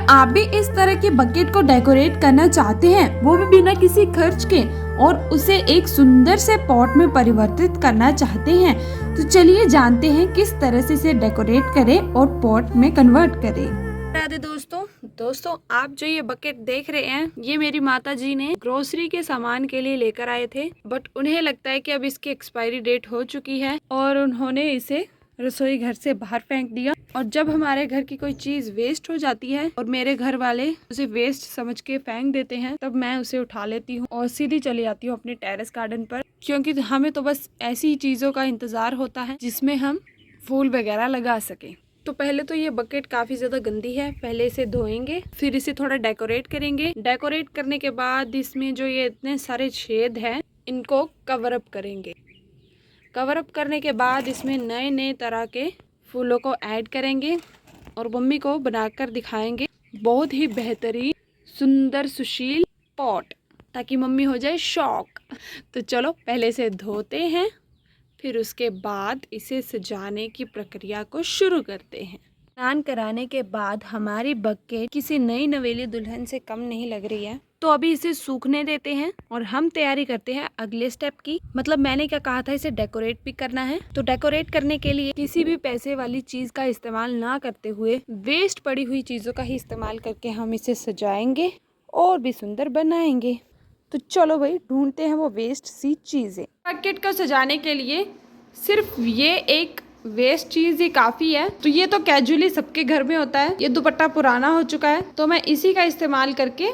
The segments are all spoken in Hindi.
आप भी इस तरह के बकेट को डेकोरेट करना चाहते हैं, वो भी बिना किसी खर्च के, और उसे एक सुंदर से पॉट में परिवर्तित करना चाहते हैं, तो चलिए जानते हैं किस तरह से इसे डेकोरेट करें और पॉट में कन्वर्ट करें। राधे दोस्तों आप जो ये बकेट देख रहे हैं, ये मेरी माता जी ने ग्रोसरी के सामान के लिए लेकर आए थे, बट उन्हें लगता है कि अब इसकी एक्सपायरी डेट हो चुकी है और उन्होंने इसे रसोई घर से बाहर फेंक दिया। और जब हमारे घर की कोई चीज वेस्ट हो जाती है और मेरे घर वाले उसे वेस्ट समझ के फेंक देते हैं, तब मैं उसे उठा लेती हूँ और सीधी चली जाती हूँ अपने टेरेस गार्डन पर, क्योंकि हमें तो बस ऐसी चीजों का इंतजार होता है जिसमें हम फूल वगैरह लगा सके। तो पहले तो ये बकेट काफी ज्यादा गंदी है, पहले इसे धोएंगे, फिर इसे थोड़ा डेकोरेट करेंगे। डेकोरेट करने के बाद इसमें जो ये इतने सारे छेद हैं, इनको कवर अप करेंगे। कवर अप करने के बाद इसमें नए नए तरह के फूलों को ऐड करेंगे और मम्मी को बनाकर दिखाएंगे बहुत ही बेहतरीन सुंदर सुशील पॉट, ताकि मम्मी हो जाए शॉक। तो चलो पहले से धोते हैं, फिर उसके बाद इसे सजाने की प्रक्रिया को शुरू करते हैं। स्नान कराने के बाद हमारी बकेट किसी नई नवेली दुल्हन से कम नहीं लग रही है, तो अभी इसे सूखने देते हैं और हम तैयारी करते हैं अगले स्टेप की। मतलब मैंने क्या कहा था, इसे डेकोरेट भी करना है। तो डेकोरेट करने के लिए किसी भी पैसे वाली चीज का इस्तेमाल ना करते हुए वेस्ट पड़ी हुई चीजों का ही इस्तेमाल करके हम इसे सजाएंगे और भी सुंदर बनाएंगे। तो चलो भाई, ढूंढते हैं वो वेस्ट सी चीजें। बकेट को सजाने के लिए सिर्फ ये एक वेस्ट चीज ही काफी है। तो ये तो कैजुअली सबके घर में होता है। ये दुपट्टा पुराना हो चुका है, तो मैं इसी का इस्तेमाल करके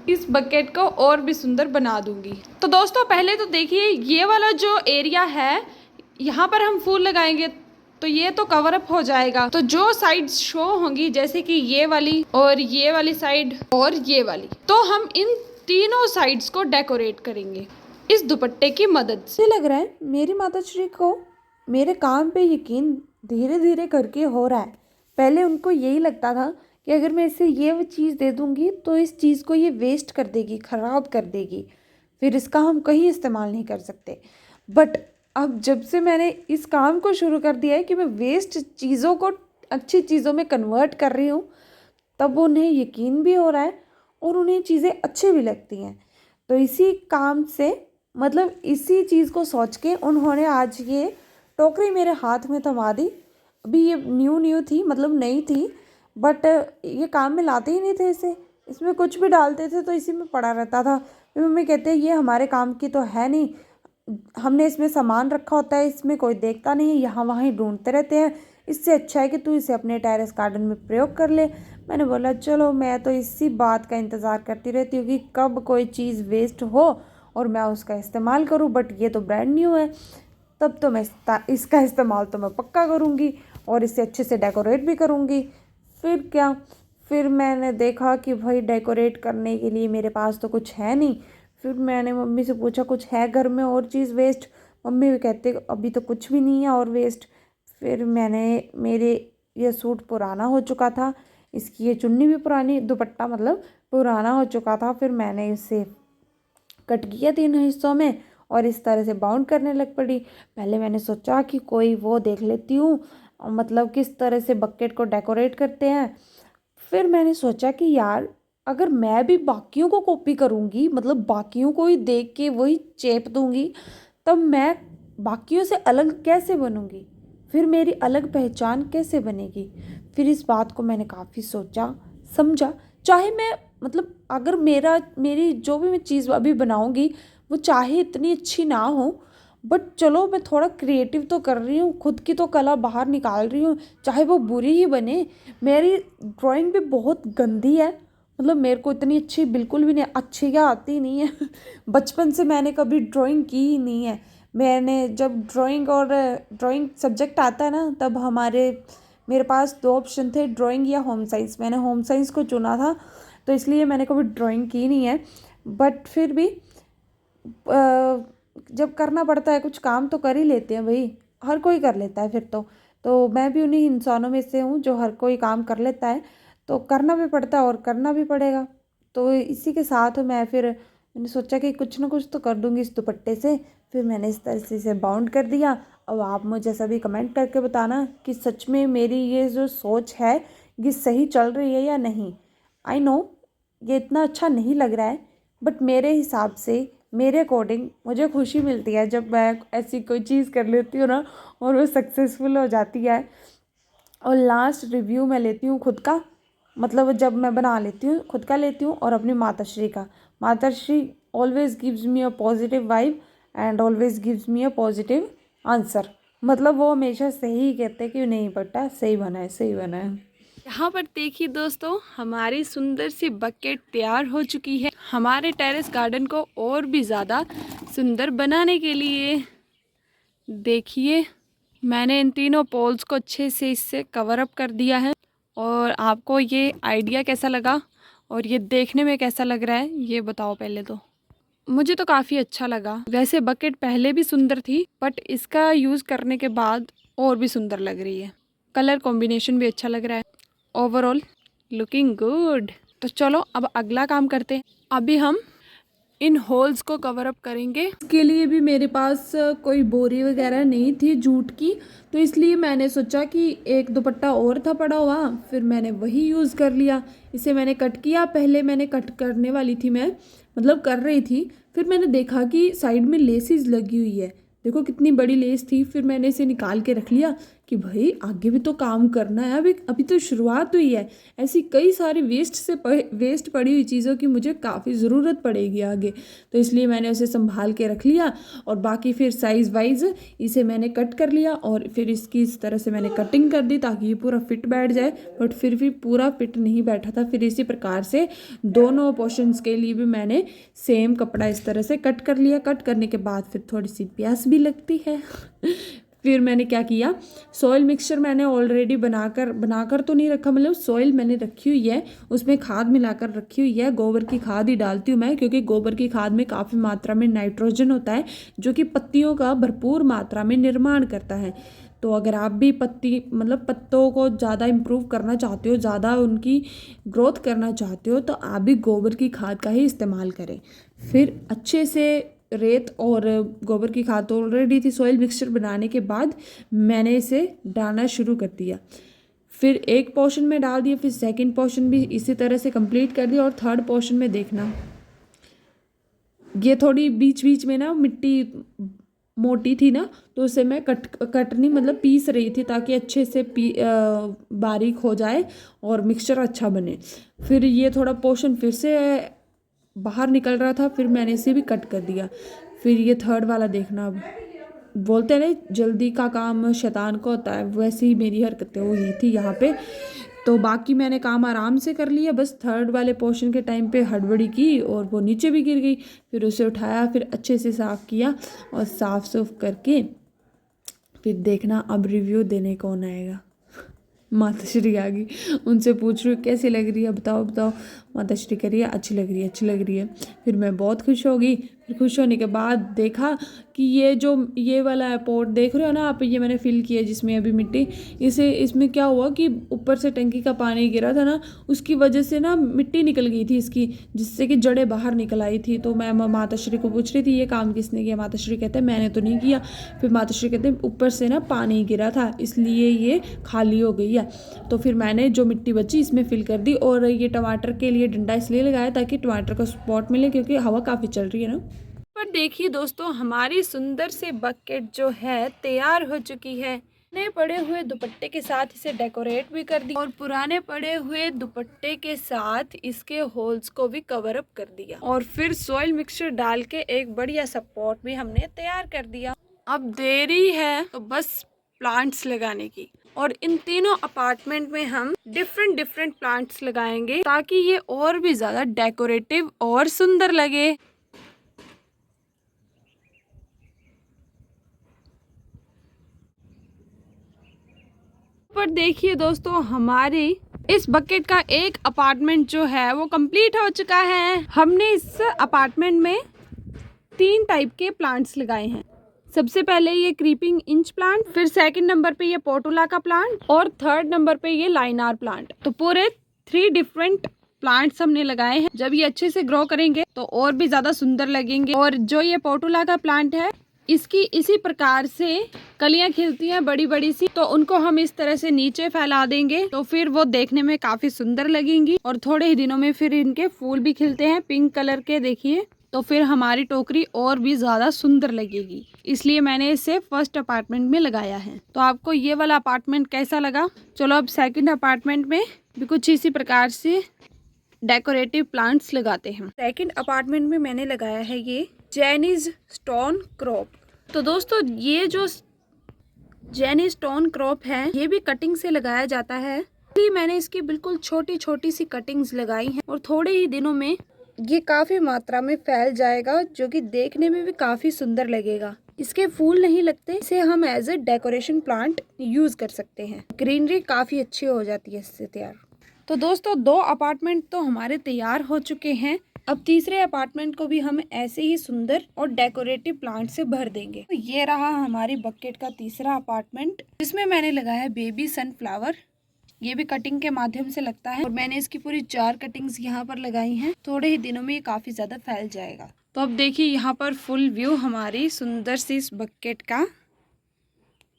इस बकेट को और भी सुंदर बना दूंगी। तो दोस्तों पहले तो देखिए, ये वाला जो एरिया है, यहाँ पर हम फूल लगाएंगे तो ये तो कवर अप हो जाएगा। तो जो साइड शो होंगी, जैसे कि ये वाली और ये वाली साइड और ये वाली, तो हम इन तीनों साइड्स को डेकोरेट करेंगे इस दुपट्टे की मदद से। लग रहा है मेरी माता श्री को मेरे काम पे यकीन धीरे धीरे करके हो रहा है। पहले उनको यही लगता था कि अगर मैं इसे ये चीज़ दे दूंगी तो इस चीज़ को ये वेस्ट कर देगी, ख़राब कर देगी, फिर इसका हम कहीं इस्तेमाल नहीं कर सकते। बट अब जब से मैंने इस काम को शुरू कर दिया है कि मैं वेस्ट चीज़ों को अच्छी चीज़ों में कन्वर्ट कर रही हूँ, तब उन्हें यकीन भी हो रहा है और उन्हें चीज़ें अच्छी भी लगती हैं। तो इसी काम से, मतलब इसी चीज़ को सोच के उन्होंने आज ये टोकरी मेरे हाथ में थमा दी। अभी ये न्यू थी, मतलब नई थी, बट ये काम में लाते ही नहीं थे इसे। इसमें कुछ भी डालते थे तो इसी में पड़ा रहता था। फिर मम्मी कहते हैं ये हमारे काम की तो है नहीं, हमने इसमें सामान रखा होता है, इसमें कोई देखता नहीं है, यहाँ वहाँ ही ढूंढते रहते हैं, इससे अच्छा है कि तू इसे अपने टेरेस गार्डन में प्रयोग कर ले। मैंने बोला चलो, मैं तो इसी बात का इंतज़ार करती रहती हूँ कि कब कोई चीज़ वेस्ट हो और मैं उसका इस्तेमाल करूँ। बट ये तो ब्रांड न्यू है, तब तो मैं इसका इस्तेमाल तो मैं पक्का करूँगी और इसे अच्छे से डेकोरेट भी करूँगी। फिर क्या, फिर मैंने देखा कि भाई डेकोरेट करने के लिए मेरे पास तो कुछ है नहीं। फिर मैंने मम्मी से पूछा कुछ है घर में और चीज़ वेस्ट। मम्मी भी कहते अभी तो कुछ भी नहीं है और वेस्ट। फिर मेरे ये सूट पुराना हो चुका था, इसकी ये चुन्नी भी पुरानी, दुपट्टा मतलब पुराना हो चुका था। फिर मैंने इसे कट किया 3 हिस्सों में और इस तरह से बाउंड करने लग पड़ी। पहले मैंने सोचा कि कोई वो देख लेती हूँ, मतलब किस तरह से बकेट को डेकोरेट करते हैं। फिर मैंने सोचा कि यार, अगर मैं भी बाकियों को कॉपी करूँगी, मतलब बाकियों को ही देख के वही चेप दूँगी, तब मैं बाकियों से अलग कैसे बनूँगी, फिर मेरी अलग पहचान कैसे बनेगी। फिर इस बात को मैंने काफ़ी सोचा समझा। चाहे मैं, मतलब अगर मेरी जो भी मैं चीज़ अभी बनाऊँगी वो चाहे इतनी अच्छी ना हो, बट चलो मैं थोड़ा क्रिएटिव तो कर रही हूँ, खुद की तो कला बाहर निकाल रही हूँ, चाहे वो बुरी ही बने। मेरी ड्राइंग भी बहुत गंदी है, मतलब मेरे को इतनी अच्छी बिल्कुल भी नहीं, अच्छी क्या आती नहीं है बचपन से मैंने कभी ड्राइंग की ही नहीं है। मैंने जब ड्राइंग सब्जेक्ट आता है ना, तब मेरे पास 2 ऑप्शन थे, ड्राइंग या होम साइंस। मैंने होम साइंस को चुना था, तो इसलिए मैंने कभी ड्राइंग की नहीं है। बट फिर भी जब करना पड़ता है कुछ काम तो कर ही लेते हैं भाई, हर कोई कर लेता है। फिर तो मैं भी उन्हीं इंसानों में से हूँ जो हर कोई काम कर लेता है, तो करना भी पड़ता है और करना भी पड़ेगा। तो इसी के साथ मैंने सोचा कि कुछ ना कुछ तो कर दूंगी इस दुपट्टे से। फिर मैंने इस तरह से इसे बाउंड कर दिया। अब आप मुझे सभी कमेंट करके बताना कि सच में मेरी ये जो सोच है ये सही चल रही है या नहीं। आई नो ये इतना अच्छा नहीं लग रहा है, बट मेरे हिसाब से, मेरे अकॉर्डिंग मुझे खुशी मिलती है जब मैं ऐसी कोई चीज़ कर लेती हूँ ना और वो सक्सेसफुल हो जाती है। और लास्ट रिव्यू मैं लेती हूँ खुद का, मतलब जब मैं बना लेती हूँ खुद का लेती हूँ और अपनी माताश्री का। माताश्री always gives me a positive vibe and always gives me a positive answer. मतलब वो हमेशा सही ही कहते हैं कि नहीं बेटा सही बना है, सही बना है। यहाँ पर देखिए दोस्तों, हमारी सुंदर सी बकेट तैयार हो चुकी है हमारे टेरेस गार्डन को और भी ज़्यादा सुंदर बनाने के लिए। देखिए, मैंने इन तीनों पोल्स को अच्छे से इससे कवर अप कर दिया है। और आपको ये आइडिया कैसा लगा और ये देखने में कैसा लग रहा है ये बताओ पहले तो। मुझे तो काफ़ी अच्छा लगा। वैसे बकेट पहले भी सुंदर थी, बट इसका यूज़ करने के बाद और भी सुंदर लग रही है। कलर कॉम्बिनेशन भी अच्छा लग रहा है। Overall looking good. तो चलो अब अगला काम करते हैं। अभी हम इन होल्स को कवर अप करेंगे। इसके लिए भी मेरे पास कोई बोरी वगैरह नहीं थी जूट की, तो इसलिए मैंने सोचा कि एक दुपट्टा और था पड़ा हुआ, फिर मैंने वही यूज़ कर लिया। इसे मैंने कट किया। पहले मैंने कट करने वाली थी, मैं मतलब कर रही थी, फिर मैंने देखा कि साइड में लेसिस लगी हुई है। देखो कितनी बड़ी लेस थी। फिर मैंने इसे निकाल के रख लिया कि भाई आगे भी तो काम करना है, अभी तो शुरुआत हुई है। ऐसी कई सारी वेस्ट पड़ी हुई चीज़ों की मुझे काफ़ी ज़रूरत पड़ेगी आगे, तो इसलिए मैंने उसे संभाल के रख लिया। और बाकी फिर साइज़ वाइज इसे मैंने कट कर लिया और फिर इसकी इस तरह से मैंने कटिंग कर दी ताकि ये पूरा फिट बैठ जाए, बट फिर भी पूरा फिट नहीं बैठा था। फिर इसी प्रकार से दोनों पोर्शंस के लिए भी मैंने सेम कपड़ा इस तरह से कट कर लिया। कट करने के बाद फिर थोड़ी सी प्यास भी लगती है। फिर मैंने क्या किया, सॉइल मिक्सचर मैंने ऑलरेडी बनाकर तो नहीं रखा, मतलब सॉइल मैंने रखी हुई है, उसमें खाद मिलाकर रखी हुई है। गोबर की खाद ही डालती हूँ मैं, क्योंकि गोबर की खाद में काफ़ी मात्रा में नाइट्रोजन होता है जो कि पत्तियों का भरपूर मात्रा में निर्माण करता है। तो अगर आप भी पत्तों को ज़्यादा इम्प्रूव करना चाहते हो, ज़्यादा उनकी ग्रोथ करना चाहते हो, तो आप भी गोबर की खाद का ही इस्तेमाल करें। फिर अच्छे से रेत और गोबर की खाद तो ऑलरेडी थी, सॉइल मिक्सचर बनाने के बाद मैंने इसे डालना शुरू कर दिया। फिर एक पोर्शन में डाल दिया, फिर सेकंड पोर्शन भी इसी तरह से कंप्लीट कर दिया। और थर्ड पोर्शन में देखना, ये थोड़ी बीच बीच में ना मिट्टी मोटी थी ना, तो उसे मैं कटनी मतलब पीस रही थी ताकि अच्छे से बारीक हो जाए और मिक्सचर अच्छा बने। फिर ये थोड़ा पोर्शन फिर से बाहर निकल रहा था, फिर मैंने इसे भी कट कर दिया। फिर ये थर्ड वाला देखना, अब बोलते हैं ना जल्दी का काम शैतान को होता है, वैसे ही मेरी हरकतें हुई थी यहाँ पे। तो बाकी मैंने काम आराम से कर लिया, बस थर्ड वाले पोर्शन के टाइम पे हड़बड़ी की और वो नीचे भी गिर गई। फिर उसे उठाया, फिर अच्छे से साफ़ किया और साफ सुफ करके फिर देखना अब रिव्यू देने कौन आएगा। माताश्री आ गई, उनसे पूछ रही हूँ कैसी लग रही है, बताओ बताओ। माताश्री कह रही है अच्छी लग रही है, अच्छी लग रही है। फिर मैं बहुत खुश हो गई। फिर खुश होने के बाद देखा कि ये वाला पॉट देख रहे हो ना आप, ये मैंने फिल किया जिसमें अभी मिट्टी, इसमें क्या हुआ कि ऊपर से टंकी का पानी गिरा था ना, उसकी वजह से ना मिट्टी निकल गई थी इसकी, जिससे कि जड़ें बाहर निकल आई थी। तो मैं माताश्री को पूछ रही थी ये काम किसने किया। माताश्री कहते हैं मैंने तो नहीं किया। फिर माताश्री कहते हैं ऊपर से ना पानी गिरा था इसलिए ये खाली हो गई है। तो फिर मैंने जो मिट्टी बची इसमें फिल कर दी। और ये टमाटर के लिए डंडा इसलिए लगाया ताकि टमाटर का स्पॉट मिले, क्योंकि हवा काफ़ी चल रही है ना। पर देखिए दोस्तों, हमारी सुंदर से बकेट जो है तैयार हो चुकी है। नए पड़े हुए दुपट्टे के साथ इसे डेकोरेट भी कर दिया और पुराने पड़े हुए दुपट्टे के साथ इसके होल्स को भी कवर अप कर दिया। और फिर सॉइल मिक्सचर डाल के एक बढ़िया सा पॉट भी हमने तैयार कर दिया। अब देरी है तो बस प्लांट्स लगाने की। और इन तीनों अपार्टमेंट में हम डिफरेंट प्लांट्स लगाएंगे ताकि ये और भी ज्यादा डेकोरेटिव और सुंदर लगे। पर देखिए दोस्तों, हमारी इस बकेट का एक अपार्टमेंट जो है वो कंप्लीट हो चुका है। हमने इस अपार्टमेंट में 3 टाइप के प्लांट्स लगाए हैं। सबसे पहले ये क्रीपिंग इंच प्लांट, फिर सेकंड नंबर पे ये पोर्टुला का प्लांट और थर्ड नंबर पे ये लाइनार प्लांट। तो पूरे 3 डिफरेंट प्लांट्स हमने लगाए हैं। जब ये अच्छे से ग्रो करेंगे तो और भी ज्यादा सुंदर लगेंगे। और जो ये पोर्टुला का प्लांट है इसकी इसी प्रकार से कलियां खिलती हैं बड़ी बड़ी सी, तो उनको हम इस तरह से नीचे फैला देंगे तो फिर वो देखने में काफी सुंदर लगेंगी और थोड़े ही दिनों में फिर इनके फूल भी खिलते हैं पिंक कलर के, देखिए। तो फिर हमारी टोकरी और भी ज़्यादा सुंदर लगेगी, इसलिए मैंने इसे फर्स्ट अपार्टमेंट में लगाया है। तो आपको ये वाला अपार्टमेंट कैसा लगा? चलो अब सेकंड अपार्टमेंट में भी कुछ इसी प्रकार से डेकोरेटिव प्लांट्स लगाते हैं। सेकंड अपार्टमेंट में मैंने लगाया है ये जैनीज स्टोन क्रॉप। तो दोस्तों ये जो जैनी स्टोन क्रॉप है ये भी कटिंग से लगाया जाता है, इसलिए मैंने इसकी बिल्कुल छोटी छोटी सी कटिंग्स लगाई हैं और थोड़े ही दिनों में ये काफ़ी मात्रा में फैल जाएगा, जो कि देखने में भी काफ़ी सुंदर लगेगा। इसके फूल नहीं लगते, इसे हम as a decoration plant use कर सकते हैं। ग्रीनरी काफ़ी अच्छी हो जाती है इससे तैयार। तो दोस्तों 2 अपार्टमेंट तो हमारे तैयार हो चुके हैं। अब तीसरे अपार्टमेंट को भी हम ऐसे ही सुंदर और डेकोरेटिव प्लांट से भर देंगे। तो ये रहा हमारी बकेट का तीसरा अपार्टमेंट, जिसमें मैंने लगाया बेबी सनफ्लावर। ये भी कटिंग के माध्यम से लगता है और मैंने इसकी पूरी 4 कटिंग्स यहाँ पर लगाई हैं। थोड़े ही दिनों में ये काफी ज्यादा फैल जाएगा। तो अब देखिए यहाँ पर फुल व्यू हमारी सुंदर सी इस बकेट का,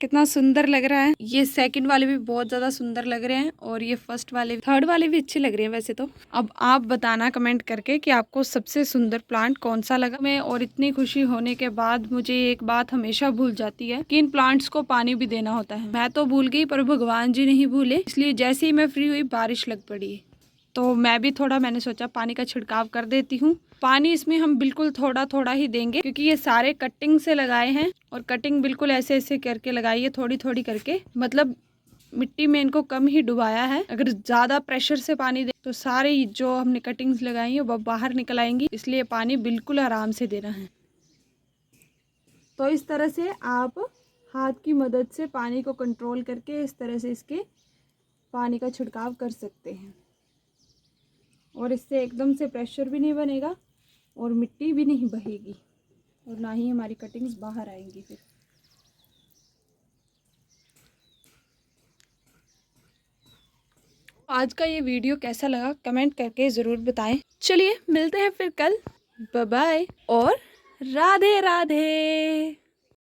कितना सुंदर लग रहा है। ये सेकंड वाले भी बहुत ज़्यादा सुंदर लग रहे हैं और ये फर्स्ट वाले, थर्ड वाले भी अच्छे लग रहे हैं वैसे तो। अब आप बताना कमेंट करके कि आपको सबसे सुंदर प्लांट कौन सा लगा। मैं और इतनी खुशी होने के बाद मुझे एक बात हमेशा भूल जाती है कि इन प्लांट्स को पानी भी देना होता है। मैं तो भूल गई पर भगवान जी नहीं भूले, इसलिए जैसे ही मैं फ्री हुई बारिश लग पड़ी, तो मैं भी मैंने सोचा पानी का छिड़काव कर देती हूँ। पानी इसमें हम बिल्कुल थोड़ा थोड़ा ही देंगे, क्योंकि ये सारे कटिंग से लगाए हैं और कटिंग बिल्कुल ऐसे ऐसे करके लगाई है, थोड़ी थोड़ी करके, मतलब मिट्टी में इनको कम ही डुबाया है। अगर ज़्यादा प्रेशर से पानी दे तो सारे जो हमने कटिंग्स लगाई हैं वो बाहर निकल आएंगी, इसलिए पानी बिल्कुल आराम से देना है। तो इस तरह से आप हाथ की मदद से पानी को कंट्रोल करके इस तरह से इसके पानी का छिड़काव कर सकते हैं और इससे एकदम से प्रेशर भी नहीं बनेगा और मिट्टी भी नहीं बहेगी और ना ही हमारी कटिंग्स बाहर आएंगी। फिर आज का ये वीडियो कैसा लगा कमेंट करके ज़रूर बताएं। चलिए मिलते हैं फिर कल, बाय बाय और राधे राधे।